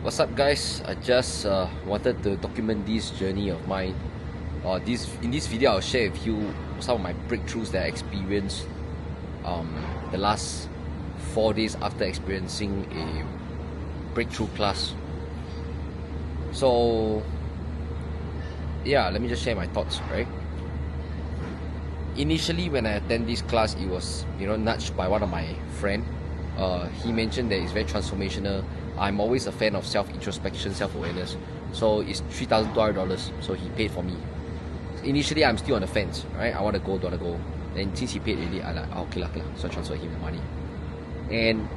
What's up, guys? I just wanted to document this journey of mine. In this video, I'll share with you some of my breakthroughs that I experienced the last 4 days after experiencing a breakthrough class. So, yeah, let me just share my thoughts, right? Initially, when I attend this class, it was nudged by one of my friend. He mentioned that it's very transformational. I'm always a fan of self-introspection, self-awareness. So it's $3,200. So he paid for me. Initially, I'm still on the fence, right? I want to go, don't want to go. And since he paid already, I like, okay lah. So I transfer him the money. And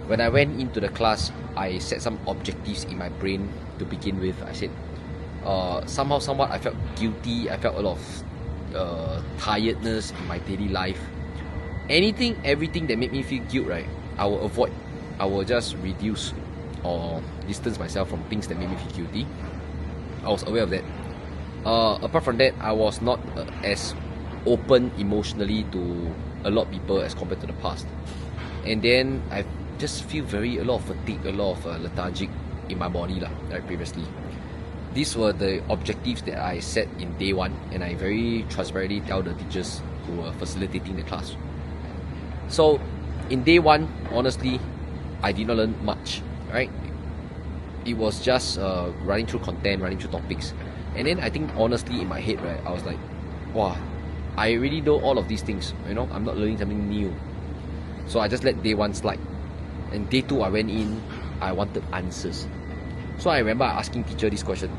when I went into the class, I set some objectives in my brain to begin with. I said, somewhat, I felt guilty. I felt a lot of tiredness in my daily life. Everything that made me feel guilt, right? I will avoid. I will just reduce or distance myself from things that made me feel guilty. I was aware of that. Apart from that, I was not as open emotionally to a lot of people as compared to the past. And then I just feel a lot of fatigue, a lot of lethargic in my body like previously. These were the objectives that I set in day one, and I very transparently tell the teachers who were facilitating the class. So in day one, honestly, I did not learn much, right? It was just running through content, running through topics. And then I think honestly in my head, right, I was like, wow, I already know all of these things, I'm not learning something new. So I just let day one slide. And day two, I went in, I wanted answers. So I remember asking teacher this question.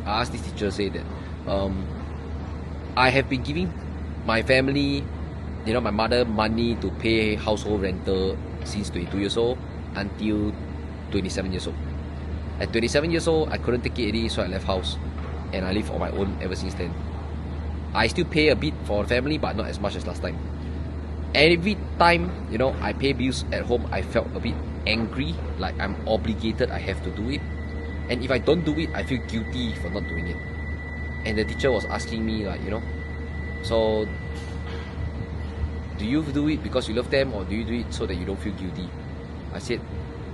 I asked this teacher, say that, I have been giving my family, my mother, money to pay household rental since 22 years old until 27 years old. At 27 years old, I couldn't take it already, so I left house and I live on my own ever since then. I still pay a bit for the family, but not as much as last time. Every time, I pay bills at home, I felt a bit angry, like I'm obligated, I have to do it. And if I don't do it, I feel guilty for not doing it. And the teacher was asking me, like, so do you do it because you love them, or do you do it so that you don't feel guilty? I said,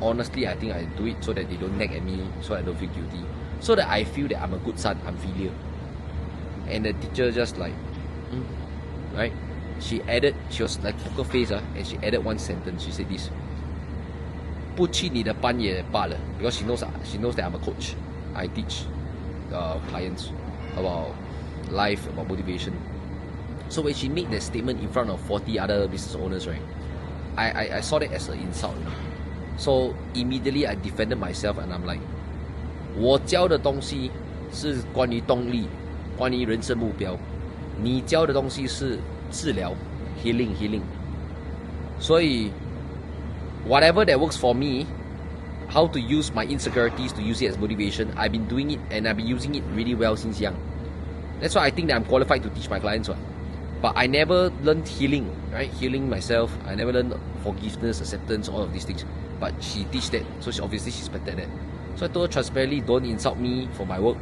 honestly, I think I do it so that they don't nag at me, so I don't feel guilty, so that I feel that I'm a good son, I'm filial. And the teacher just like, right? She was like poker face, and she added one sentence. She said this: 不去你的班也罢了, because she knows that I'm a coach. I teach clients about life, about motivation. So when she made that statement in front of 40 other business owners, right, I saw that as an insult. So immediately I defended myself, and I'm like, 我教的东西是关于动力，关于人生目标。你教的东西是治疗 healing。所以 whatever that works for me, how to use my insecurities to use it as motivation, I've been doing it, and I've been using it really well since young. That's why I think that I'm qualified to teach my clients. But I never learned healing, right? Healing myself. I never learned forgiveness, acceptance, all of these things. But she teach that, so obviously she's better at that. So I told her transparently, don't insult me for my work.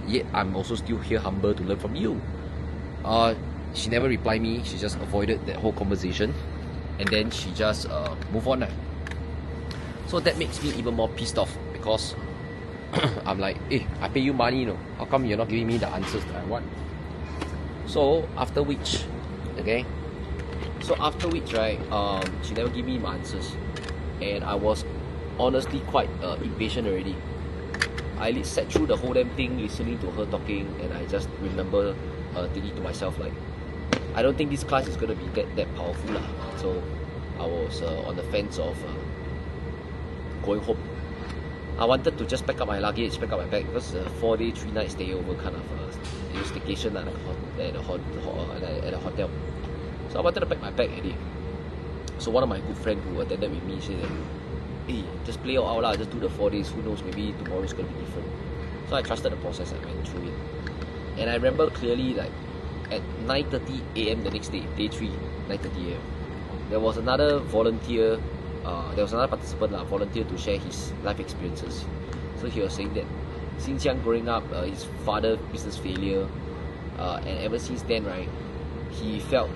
Yet I'm also still here humble to learn from you. She never replied me. She just avoided that whole conversation, and then she just moved on. So that makes me even more pissed off, because I'm like, hey, I pay you money, how come you're not giving me the answers that I want? So after which, right, she never gave me my answers, and I was honestly quite impatient already. I sat through the whole damn thing, listening to her talking, and I just remember thinking to myself, like, I don't think this class is gonna be that powerful lah. So I was on the fence of going home. I wanted to just pack up my luggage, pack up my bag, because 4 day 3 night stay over kind of staycation at a hotel. So I wanted to pack my bag already. So one of my good friends who attended with me said, hey, just play it out lah, just do the 4 days, who knows, maybe tomorrow is going to be different. So I trusted the process, I went through it. And I remember clearly, like, at 9:30 AM the next day, day 3, 9:30 AM, there was another volunteer, there was another participant volunteer to share his life experiences. So he was saying that since young growing up, his father business failure, and ever since then, right, he felt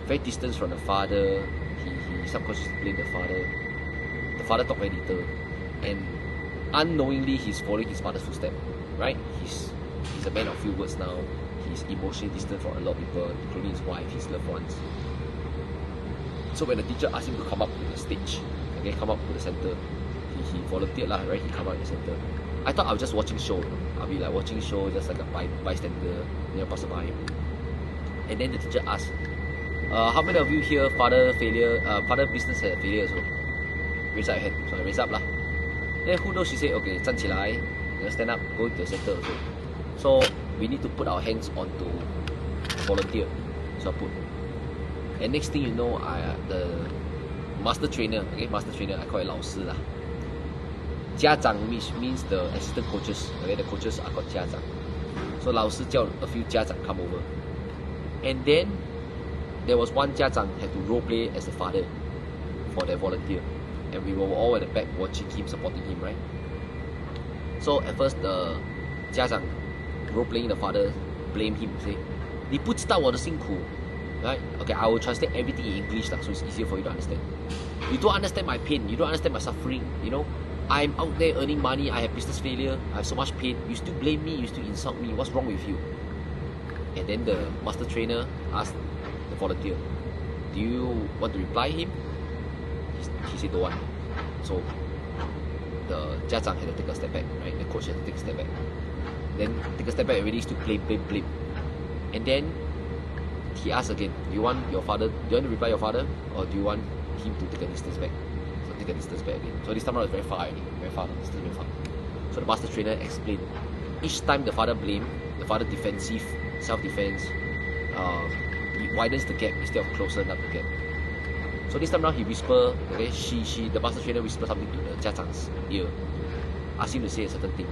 very distant from the father. He subconsciously blamed the father. The father talked very little. and unknowingly he's following his father's footsteps, right? He's a man of few words now. He's emotionally distant from a lot of people, including his wife, his loved ones. So when the teacher asked him to come up to the stage, okay, come up to the center, he volunteered lah, right? He come out in the center. I thought I was just watching show. I'll be like watching show, just like a bystander, passerby. And then the teacher asked, how many of you here father business had a failure also? Raise up your hand. So I raise up lah. Then who knows, she said, okay, 站起来, stand up, go to the center also. So we need to put our hands onto volunteer. So I put. And next thing you know, the master trainer, okay, I call it 老师 lah. 家长 means the assistant coaches, okay, the coaches are called 家长. So 老师叫 a few 家长 come over. And then there was one 家长 had to role play as a father for their volunteer. And we were all at the back watching him, supporting him, right? So at first the 家长 role playing the father blame him, say, 你不知道我的辛苦. Right? Okay, I will translate everything in English so it's easier for you to understand. You don't understand my pain, you don't understand my suffering, you know? I'm out there earning money, I have business failure, I have so much pain, you still blame me, you still insult me, what's wrong with you? And then the master trainer asked the volunteer, do you want to reply him? He said don't want. So the 家長 had to take a step back, right? The coach had to take a step back. Then take a step back already, still blame. And then he asked again, do you want to reply your father, or do you want him to take a distance back? So take a distance back again. So this time around it's very far already, very far. So the master trainer explained, each time the father blame, the father defensive, self-defense, he widens the gap instead of closen up the gap. So this time around he whisper, okay, the master trainer whisper something to the 家长's ear, ask him to say a certain thing.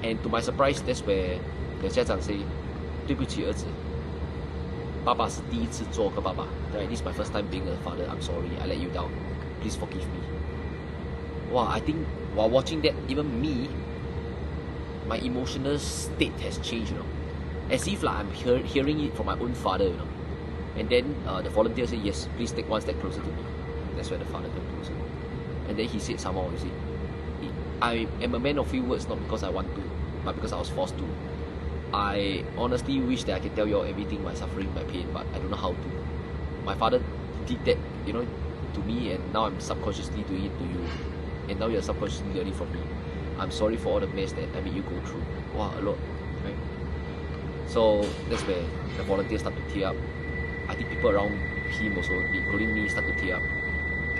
And to my surprise, that's where the 家长 say, 对不起儿子，爸爸是第一次做个爸爸， right? This is my first time being a father. I'm sorry, I let you down. Please forgive me. Wow, I think while watching that, even me, my emotional state has changed, you know. As if like I'm hearing it from my own father, you know. And then the volunteer said, yes, please take one step closer to me. That's where the father came closer. And then he said somehow, you see, I am a man of few words, not because I want to, but because I was forced to. I honestly wish that I can tell you all everything, my suffering, my pain, but I don't know how to. My father did that, you know, to me, and now I'm subconsciously doing it to you. And now you're subconsciously learning from me. I'm sorry for all the mess that I made you go through. Wow, a lot, right? So that's where the volunteers start to tear up. I think people around him also, including me, start to tear up.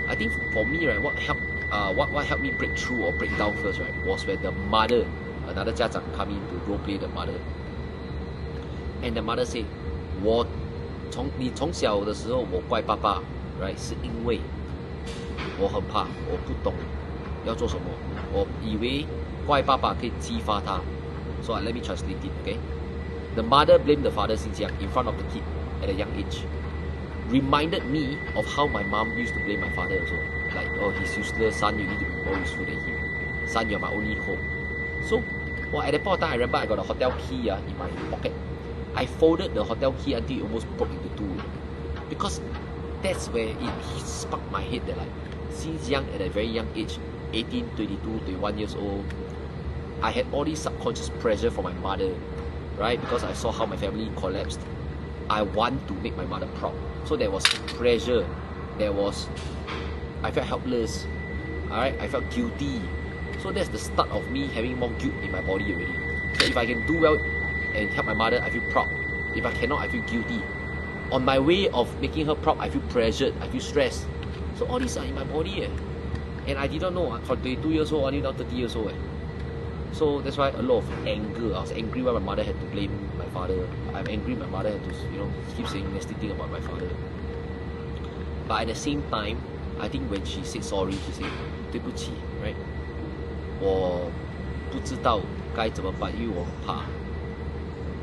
I think for me, right, what helped me break through or break down first, right, was when the mother, another 家长 come in to role play the mother. And the mother said, 你从小的时候我怪爸爸 right 是因为我很怕，我不懂要做什么，我以为怪爸爸可以激发他。So let me translate it, okay? The mother blamed the father since young, in front of the kid at a young age. Reminded me of how my mom used to blame my father also. Like, oh, he's useless, son, you need to be more useful than him. Son, you're my only hope. So, at that point of time, I remember I got a hotel key in my pocket. I folded the hotel key until it almost broke into two. Because that's where it sparked my head that like, since young, at a very young age, 18, 22, 21 years old, I had all this subconscious pressure from my mother, right? Because I saw how my family collapsed. I want to make my mother proud. So there was pressure. I felt helpless. Alright, I felt guilty. So that's the start of me having more guilt in my body already. So if I can do well and help my mother, I feel proud. If I cannot, I feel guilty. On my way of making her proud, I feel pressured, I feel stressed. So all these are in my body. And I didn't know, from 22 years old until now 30 years old. So that's why a lot of anger. I was angry why my mother had to blame my father. I'm angry my mother had to, keep saying nasty thing about my father. But at the same time, I think when she said sorry, she said 对不起, right? 我不知道该怎么办，因为我很怕，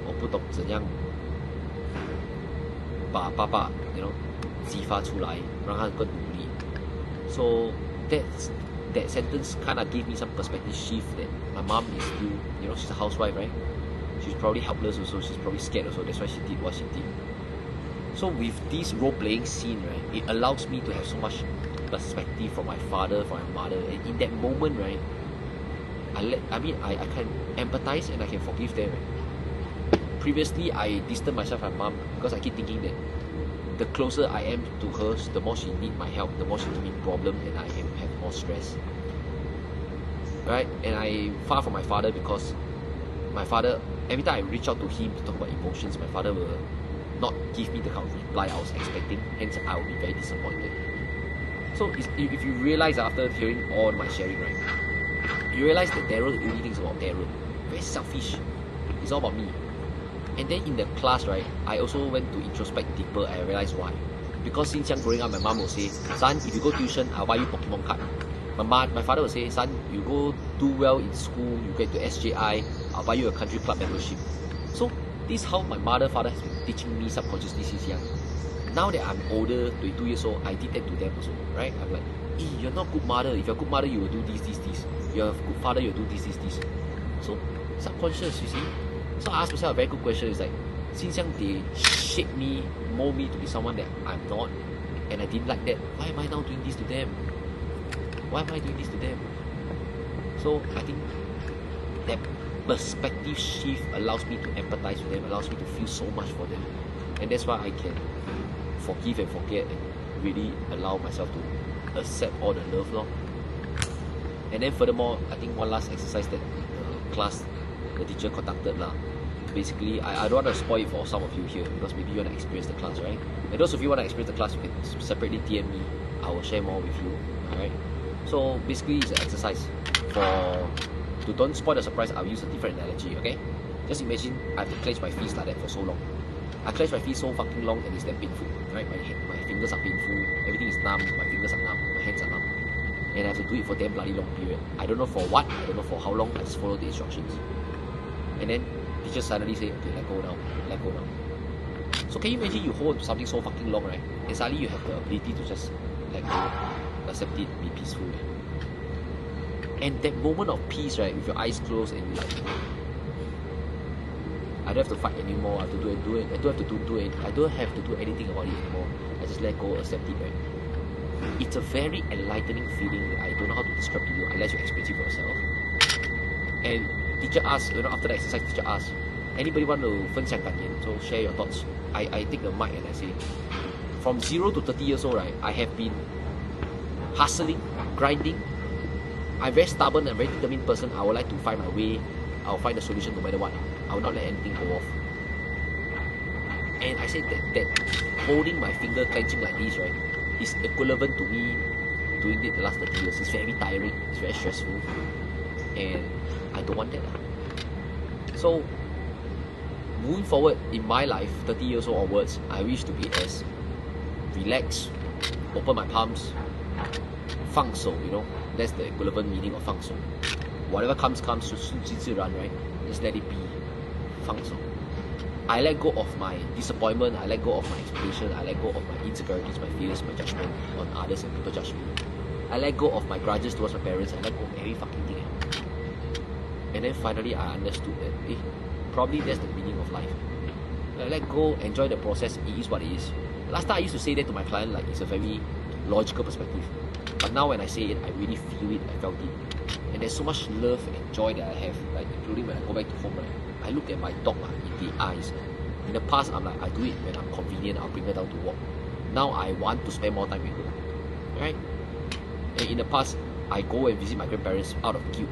我不懂怎样把爸爸激发出来，让他更努力。So that sentence kind of gave me some perspective shift that my mom is still, she's a housewife, right? She's probably helpless also, she's probably scared also, that's why she did what she did. So with this role-playing scene, right, it allows me to have so much perspective from my father, from my mother, and in that moment, right, I can empathize and I can forgive them. Previously, I distanced myself from my mom because I keep thinking that the closer I am to her, the more she need my help, the more she give me problem, and I can have more stress. Right? And I far from my father because my father, every time I reach out to him to talk about emotions, my father will not give me the kind of reply I was expecting. Hence, I will be very disappointed. So if you realize after hearing all my sharing, right, you realize that Daryl only thinks about Daryl. Very selfish. It's all about me. And then in the class, right, I also went to introspect deeper. I realized why. Because since young growing up, my mom will say, son, if you go tuition, I'll buy you Pokemon card. My father will say, son, you go do well in school, you get to SJI, I'll buy you a country club membership. So this is how my father has been teaching me subconsciously since young. Now that I'm older, 22 years old, I did that to them also, right? I'm like, you're not a good mother. If you're a good mother, you will do this. You're a good father, you'll do this. So subconscious, you see. So I asked myself a very good question. It's like, since young they shaped me, mold me to be someone that I'm not, and I didn't like that, why am I now doing this to them? Why am I doing this to them? So I think that perspective shift allows me to empathize with them, allows me to feel so much for them. And that's why I can forgive and forget and really allow myself to accept all the love. And then furthermore, I think one last exercise that the class, the teacher conducted. Basically, I don't want to spoil it for some of you here because maybe you want to experience the class, right? And those of you who want to experience the class, you can separately DM me. I will share more with you, alright? So basically, it's an exercise. To don't spoil the surprise, I'll use a different analogy, okay? Just imagine I have to clench my fists like that for so long. I clench my fists so fucking long and it's that painful, right? My fingers are painful, everything is numb, my fingers are numb, my hands are numb. And I have to do it for damn bloody long period. I don't know for what, I don't know for how long, I just follow the instructions. And then teacher suddenly say, okay, let go now. So can you imagine you hold something so fucking long, right? And suddenly you have the ability to just let go, accept it, be peaceful. And that moment of peace, right, with your eyes closed and you're like, I don't have to fight anymore, I have to do it. I don't have to do it. I don't have to do anything about it anymore. I just let go, accept it, right? It's a very enlightening feeling that I don't know how to describe to you unless you experience it for yourself. And teacher asked, after the exercise, teacher asked, anybody want to 分享感言? So share your thoughts. I take the mic and I say, from 0 to 30 years old, right, I have been hustling, grinding. I'm very stubborn and very determined person. I would like to find my way. I'll find a solution no matter what. I will not let anything go off. And I said that holding my finger clenching like this, right, is equivalent to me doing it the last 30 years. It's very tiring, it's very stressful, and I don't want that. So moving forward in my life, 30 years old onwards, I wish to be as relaxed, open my palms, 放手, that's the equivalent meaning of 放手. Whatever comes, 顺其自然, right? Just let it be. 放手. I let go of my disappointment, I let go of my expectation, I let go of my insecurities, my fears, my judgment on others and people judge me. I let go of my grudges towards my parents, I let go of every fucking thing. And then finally I understood that probably that's the meaning of life. I let go, enjoy the process, it is what it is. Last time I used to say that to my client like it's a very logical perspective. But now when I say it, I really feel it, I felt it. And there's so much love and joy that I have, like including when I go back to home, right? I look at my dog in the eyes. In the past, I'm like, I do it when I'm convenient, I'll bring her down to walk. Now I want to spend more time with her, right? And in the past, I go and visit my grandparents out of guilt.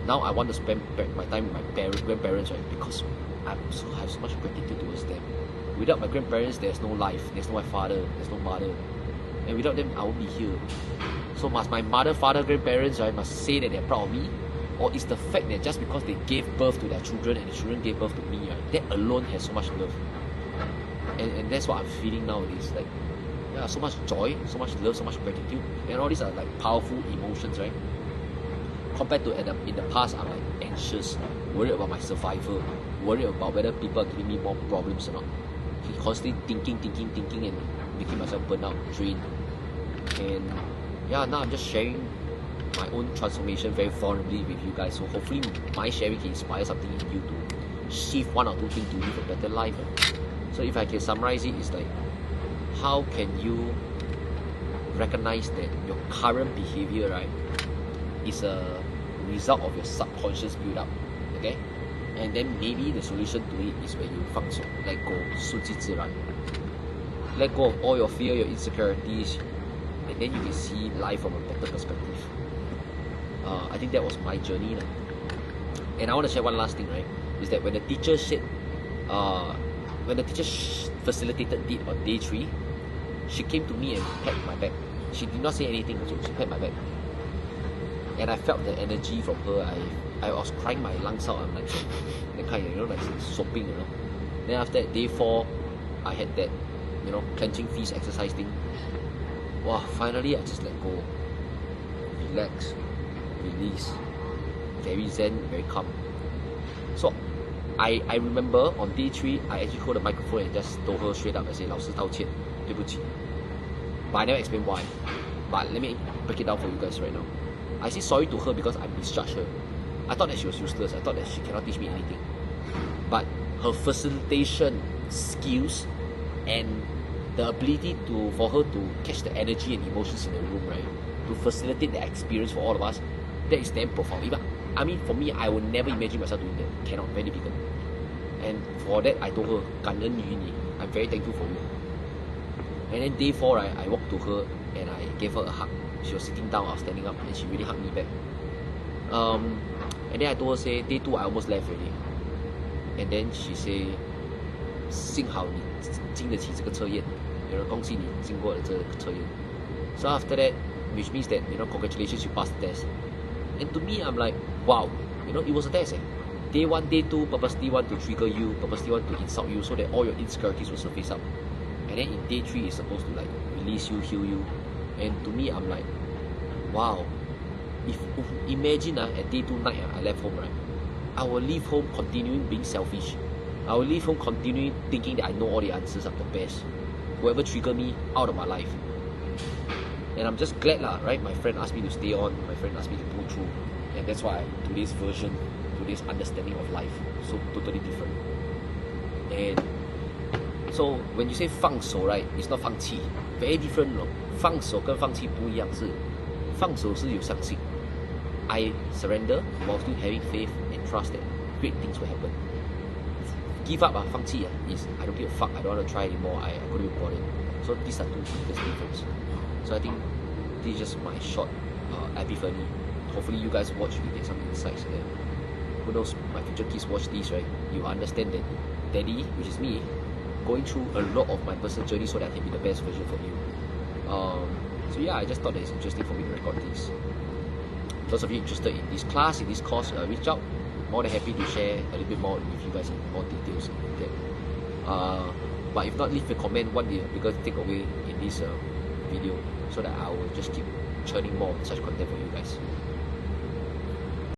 Now I want to spend my time with my grandparents, right? Because I have so much gratitude towards them. Without my grandparents, there's no life, there's no my father, there's no mother. And without them, I won't be here. So must my mother, father, grandparents, right, must say that they're proud of me? Or is the fact that just because they gave birth to their children and the children gave birth to me, right, that alone has so much love. And that's what I'm feeling nowadays. Like, yeah, so much joy, so much love, so much gratitude. And all these are like powerful emotions, right? Compared to in the past, I'm like anxious, worried about my survival, worried about whether people are giving me more problems or not. Constantly thinking and making myself burn out, drained. And yeah, now I'm just sharing my own transformation very vulnerably with you guys. So hopefully my sharing can inspire something in you to shift one or two things to live a better life. So if I can summarize it, it's like, how can you recognize that your current behavior, right, is a result of your subconscious build-up, okay? And then maybe the solution to it is when you 放手, let go, 顺其自然. Let go of all your fear, your insecurities, and then you can see life from a better perspective. I think that was my journey. And I want to share one last thing, right? Is that when the teacher said, when the teacher facilitated it on day 3, she came to me and pat my back. She did not say anything, so she pat my back. And I felt the energy from her. I was crying my lungs out. I'm like, that kind, like sopping, Then after that, day 4, I had that, clenching fist exercise thing. Wow, finally I just let go. Relax, release. Very zen, very calm. So, I remember on day 3, I actually hold the microphone and just told her straight up. I said, 老师道歉，对不起. But I never explained why. But let me break it down for you guys right now. I say sorry to her because I misjudged her. I thought that she was useless. I thought that she cannot teach me anything. But her facilitation skills and the ability for her to catch the energy and emotions in the room, right? To facilitate the experience for all of us, that is damn profound. I mean, for me, I would never imagine myself doing that. Cannot, very difficult. And for that, I told her, 感恩于你. I'm very thankful for you. And then day 4, right, I walked to her and I gave her a hug. She was sitting down, I was standing up, and she really hugged me back. And then I told her, say, day 2, I almost left already. And then she say, 幸好你经得起这个测验，恭喜你经过了这个测验. So after that, which means that, congratulations, you passed the test. And to me, I'm like, wow, it was a test. Day 1, day 2, purposely want to trigger you, purposely want to insult you so that all your insecurities will surface up. And then in day 3, it's supposed to release you, heal you. And to me, I'm like, wow. If imagine at day 2 night, I left home, right? I will leave home continuing being selfish. I will leave home continuing thinking that I know all the answers, I'm the best. Whoever triggered me, out of my life. And I'm just glad, right? My friend asked me to stay on. My friend asked me to pull through. And that's why today's version, today's understanding of life, so totally different. And so when you say 放手, right, it's not 放弃. Very different, 放手跟放弃不一样，是放手是有相信. I surrender while still having faith and trust that great things will happen. Give up, 放弃 is I don't give a fuck, I don't want to try anymore, I couldn't be bothered. So these are two biggest differences. So I think this is just my short epiphany. Hopefully you guys watch, you get some insights there. Who knows, my future kids watch this, right? You understand that daddy, which is me, going through a lot of my personal journey so that I can be the best version for you. So yeah, I just thought that it's interesting for me to record this. Those of you interested in this class, in this course, reach out. More than happy to share a little bit more with you guys in more details. But if not, leave a comment what the biggest takeaway in this video, so that I will just keep churning more such content for you guys.